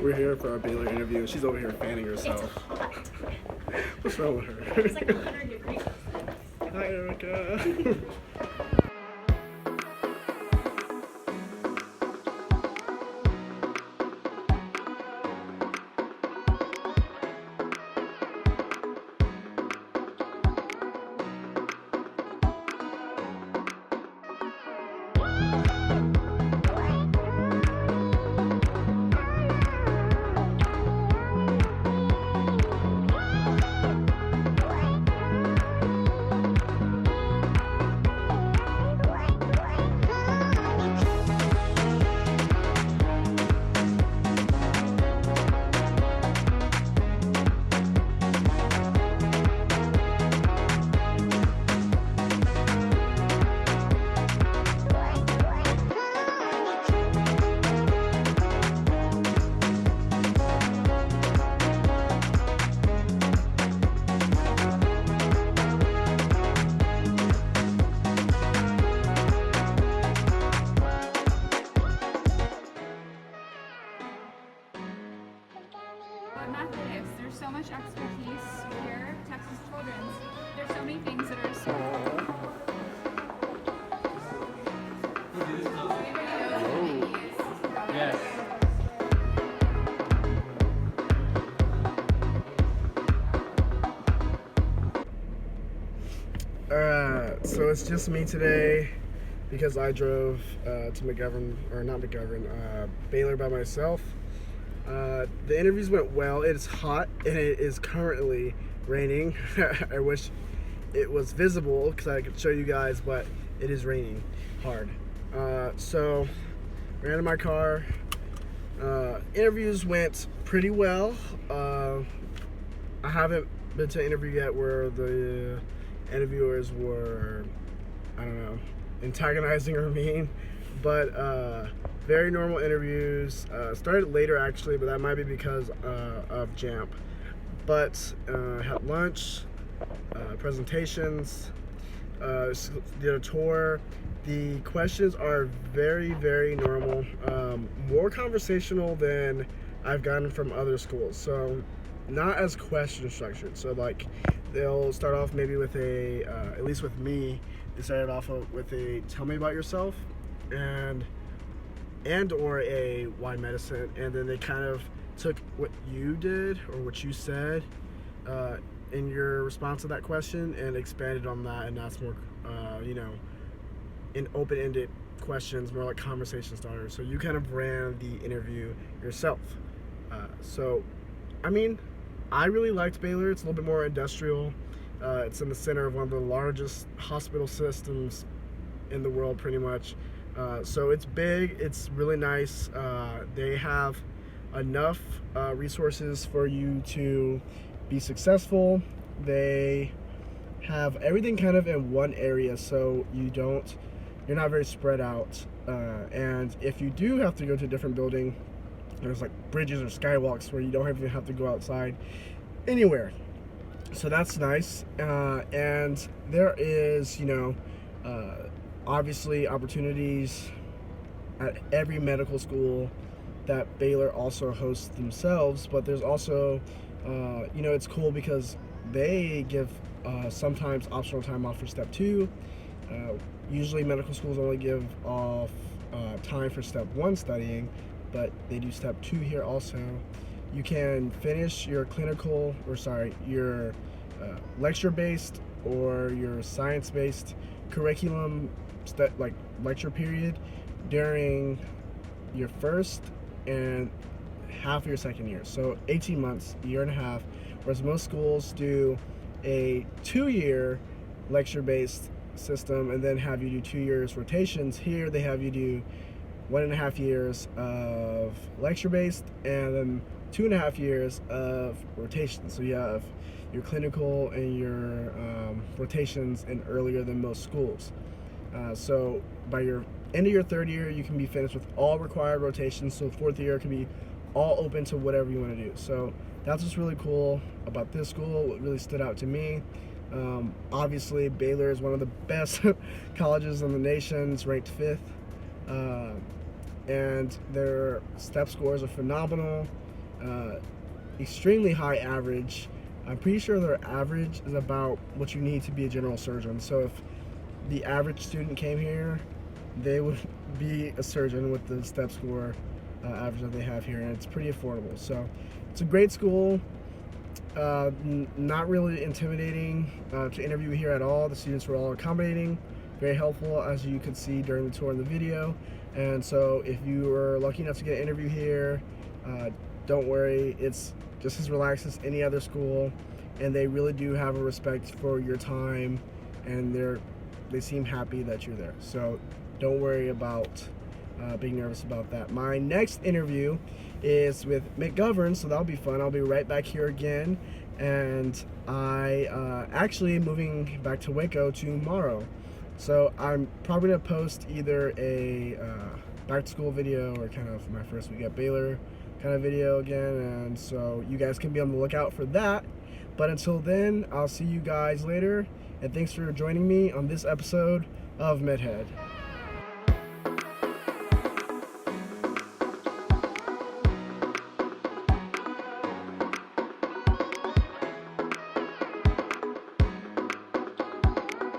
We're here for our Baylor interview. She's over here fanning herself. What's wrong with her? It's like 100 degrees. Hi, Erica. MedHead is. There's so much expertise here, Texas Children's. There's so many things that are so Yes. So it's just me today because I drove to Baylor by myself. The interviews went well. It is hot and it is currently raining. I wish it was visible because I could show you guys, but it is raining hard. So ran in my car. Interviews went pretty well. I haven't been to an interview yet where the interviewers were, I don't know, antagonizing or mean, but very normal interviews. Started later actually, but that might be because of JAMP. But had lunch, presentations, did a tour. The questions are very, very normal, more conversational than I've gotten from other schools. So not as question structured. So like they'll start off maybe with a, at least with me, they started off with a tell me about yourself and or a why medicine, and then they kind of took what you did or what you said in your response to that question and expanded on that, and that's more in open-ended questions, more like conversation starters. So you kind of ran the interview yourself. So I mean, I really liked Baylor. It's a little bit more industrial. It's in the center of one of the largest hospital systems in the world, pretty much. So it's big, it's really nice. They have enough resources for you to be successful. They have everything kind of in one area, so you're not very spread out. And if you do have to go to a different building, there's like bridges or skywalks where you don't even have to go outside anywhere. So that's nice. And there is, obviously opportunities at every medical school that Baylor also hosts themselves, but there's also, it's cool because they give sometimes optional time off for step 2. Usually medical schools only give off time for step 1 studying, but they do step 2 here also. You can finish your your lecture-based or your science-based curriculum like lecture period during your first and half of your second year. So 18 months, year and a half, whereas most schools do a 2-year lecture-based system and then have you do 2 years rotations. Here they have you do 1.5 years of lecture-based and then 2.5 years of rotation. So you have your clinical and your rotations in earlier than most schools. So by your end of your 3rd year, you can be finished with all required rotations. So 4th year can be all open to whatever you want to do. So that's what's really cool about this school. What really stood out to me. Obviously, Baylor is one of the best colleges in the nation. It's ranked 5th. And their step scores are phenomenal. extremely high average. I'm pretty sure their average is about what you need to be a general surgeon. So if the average student came here, they would be a surgeon with the step score average that they have here, and it's pretty affordable. So it's a great school. Not really intimidating to interview here at all. The students were all accommodating, very helpful, as you could see during the tour in the video. And so if you were lucky enough to get an interview here, don't worry, it's just as relaxed as any other school, and they really do have a respect for your time, and they seem happy that you're there. So don't worry about being nervous about that. My next interview is with McGovern, so that'll be fun. I'll be right back here again, and I actually moving back to Waco tomorrow. So I'm probably gonna post either a back to school video or kind of my first week at Baylor kind of video again, and so you guys can be on the lookout for that. But until then, I'll see you guys later, and thanks for joining me on this episode of MedHead.